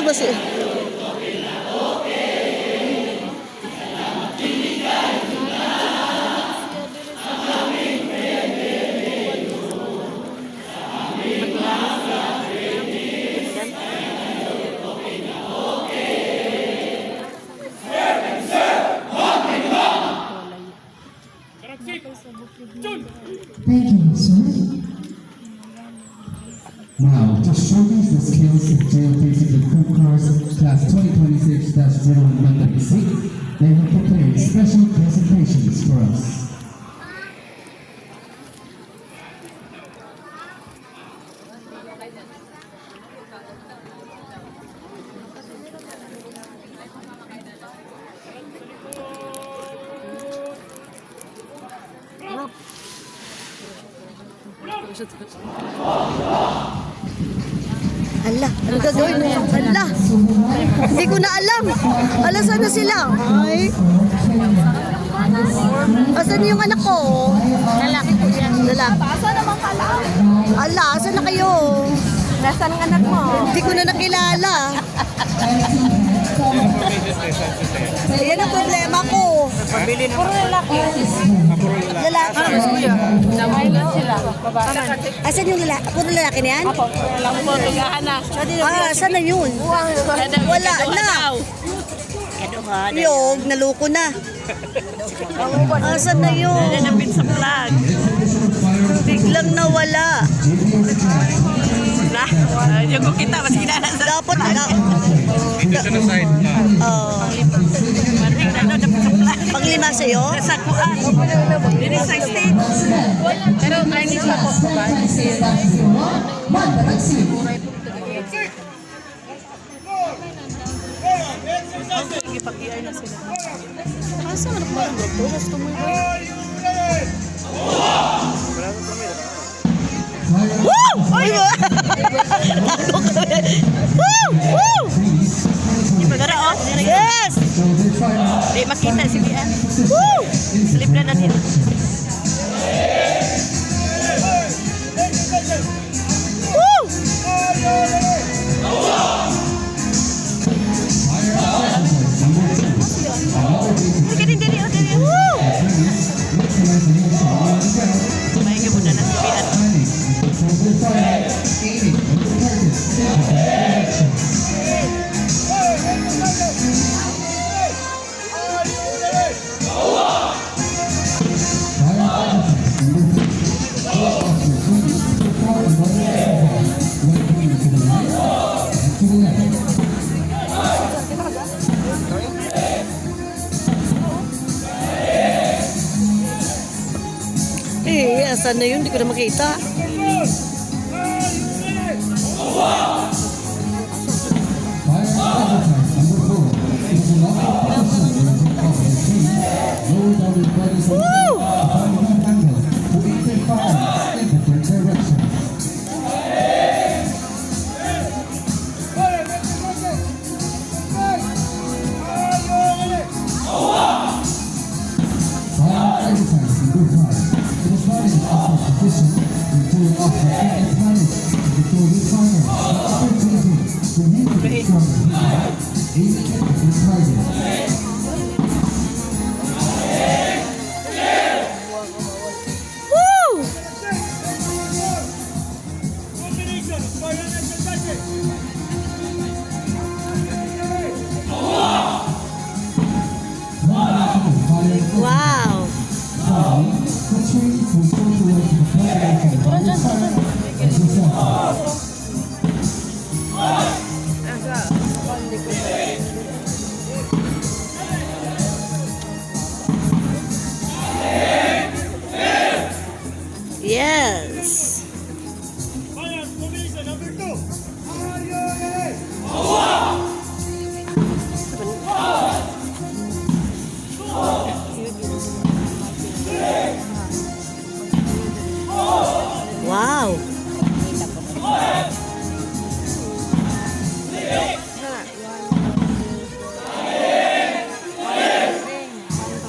sumasi. Thank you, sir. Now, to showcase the skills of JLPC Crew Cars Class 2026-0136, they have prepared special presentations for us. Ala, ano gagawin mo? Ala, hindi ko na alam. Ala, saan na sila? Ay. Asan yung anak ko? Lalaki ko yan. Lalaki. Saan naman pala? Ala, asan na kayo? Nasaan ang anak mo? Hindi ko na nakilala. Yan ang problema ko. Puro lalaki. Lalaki. Damay lang sila. Asan yung lalaki? Puro lalaki na yan? Lang po, tugahan na. Asan na yun? Wala na. Yung, naluko na. Asan na yun? Nanapin sa vlog. Biglang nawala. Yung ko kita, mas kinala sa... Dapat na. Dito sa side na. Panglima sa'yo? Sa kuan. Dili sa state. Pero ay sa ko ba? Ipag-iay na sila. Asa man ko ang doktor? Gusto mo ba? Woo! Ay ba? Tago kami. Woo! Woo! Pero oh, Yes! di makita si Bian. Woo! Slip na natin. Woo! Sige din dili, dili. Woo! May gabuda na si Bian. Asan na yun? Hindi ko na makita. Woo! Woo! Wow! Yes! Wow!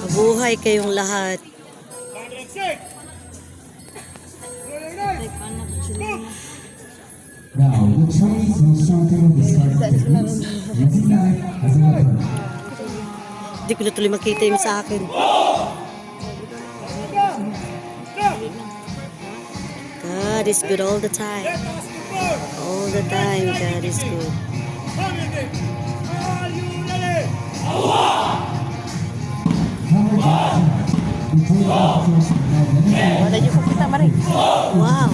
Mabuhay kayong lahat. Now, the Chinese will strengthen the starting techniques using knife as a weapon. Hindi ko na tuloy makita yung sa akin. God is good all the time. All the time, God is good. Counter back tonight. Before the officers have any Wala niyo kung kita maray. Wow.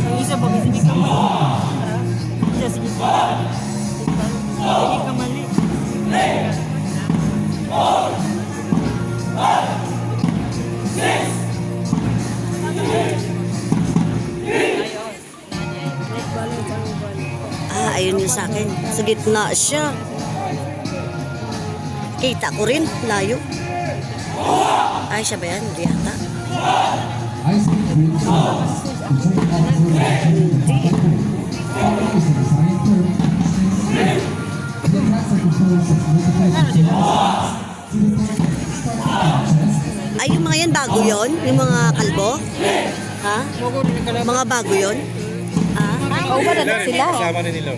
Ang isa pag hindi ka mali. Isa sige. Hindi ka mali. Ayun yung sa akin. Sa gitna siya. Kita ko rin, layo. Ay, siya ba yan? Hindi yata. Ay, yung mga yan, bago yon? Yung mga kalbo? Ha? Mga bago yon? Ah? Oo ba na sila? Kasama rin nila.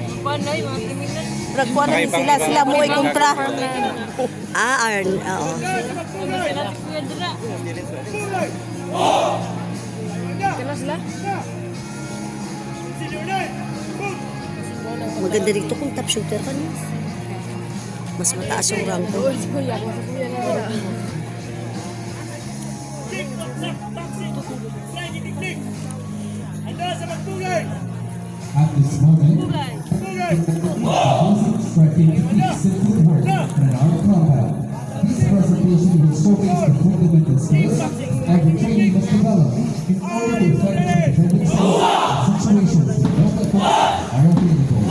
Ragkuha na sila. Sila mo ay kontra. Arn. Oo. Maganda dito kung top shooter ka niya. Mas mataas yung rank ko. At this moment, striking techniques and footwork in our combat. This presentation will showcase the fundamental skills every trainee must develop in order to effectively defend themselves in situations where no weapons are available.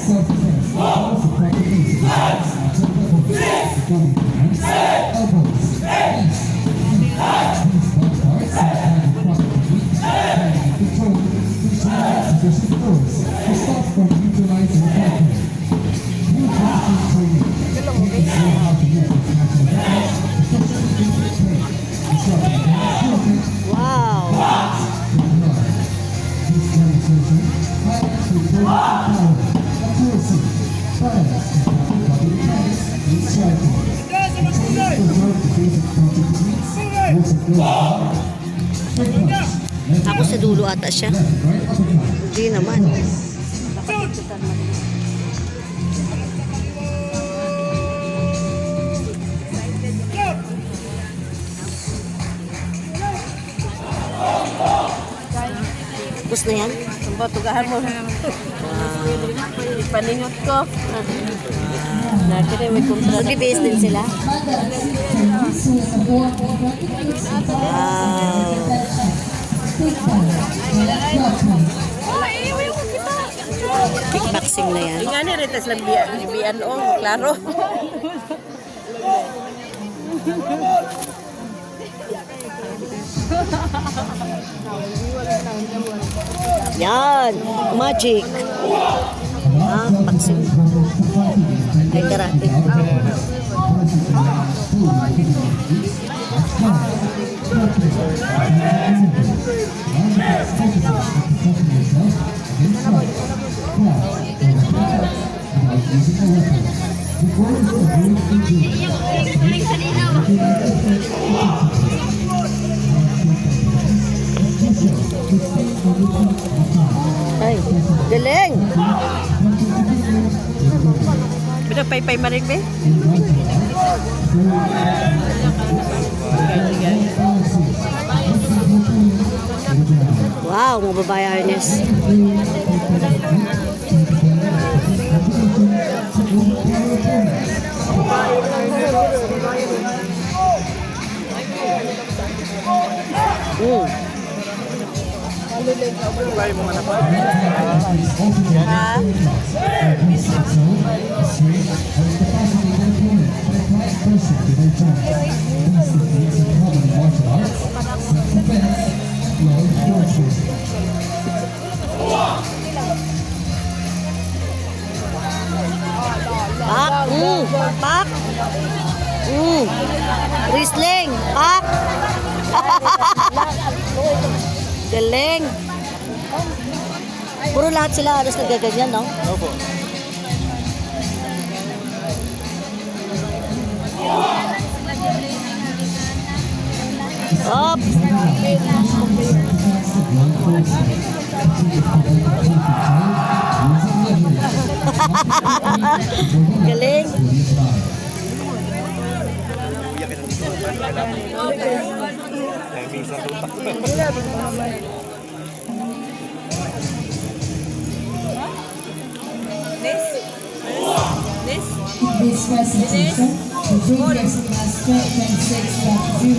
Self-defense involves the proper use of the hands and weapons, including hands, elbows, knees, feet. These blunt parts and proper technique, planning and control, suggested throws to stop from neutralizing the weapon. New discipline training teaches you how to use international weapons efficiently in play, disrupting movement Wow! and blood. This demonstration highlights the importance of power, accuracy, balance, and body mechanics in striking. The training preserves the basic counter techniques, rules of close straight punch, left Ako sa dulo ata siya. left, right uppercut. Hindi naman. Tapos na yan? Sumba, tugahan mo. Ipaningot ko. Nakita may kontra na. Mag-base din sila? Wow! Kickboxing na yan. Nga ni Ritas Lambian o, klaro. Yan! Magic! Ah, boxing. Ay, karate. Ay, galing! Pinagpaypay marig be? Wow, mga babae harness. Pak! Pak! Wrestling. Hak. Galing. Puro lahat sila halos nagaganyan, no? Opo. Up. Galing. Timing sa tutak. This presentation, the juniors class 2026.0.3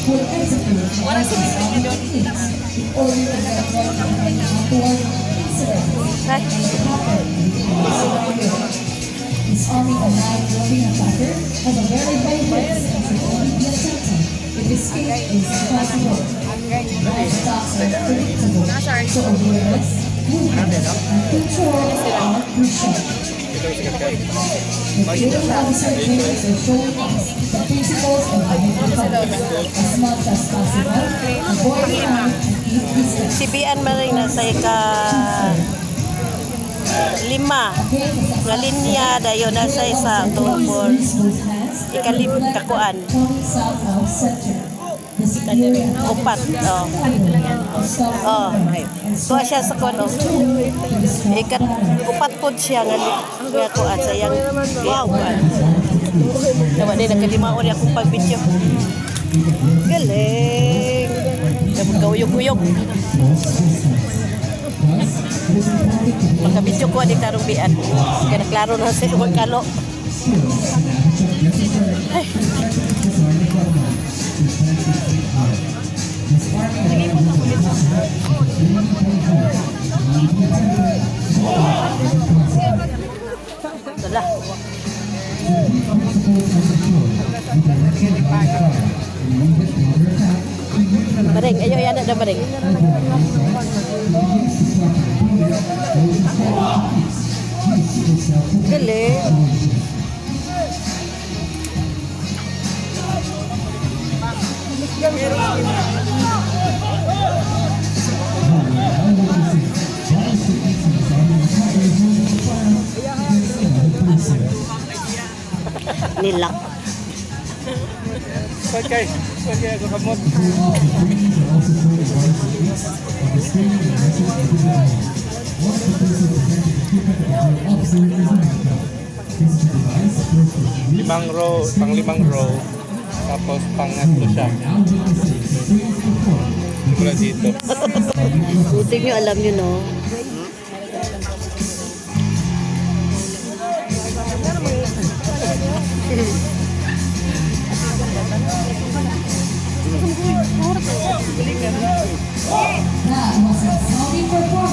will execute the artist on the techniques in order to get ready for the outward incident that happened in the scenario. This army alive roving attacker has a very high risk and should only be attempted if escape is possible. All stops are predictable, so awareness, movement, and control are crucial. The training officer trainers are showing us the principles of recovery. As much as possible, avoid harm and keep distance. Si Bian Maring nasa lima nga linya dayon nasa isa tungkol kakuan upat tuwa siya sa kuno ikat upat pod siya nga kuan sa yang wow dawa din nagkalimaon akong pagbidyo galing dapat kauyog-uyog pagkabidyo ko adik tarong bian kaya naklaro na sa iwag kalo ay Tala. Maring, ayo yan ada maring. Galing. Nilak. Pagkay ako kamot. Pang-limang row. Tapos pangatlo siya. Wala dito. Buti nyo alam nyo, no? That was a solid performance.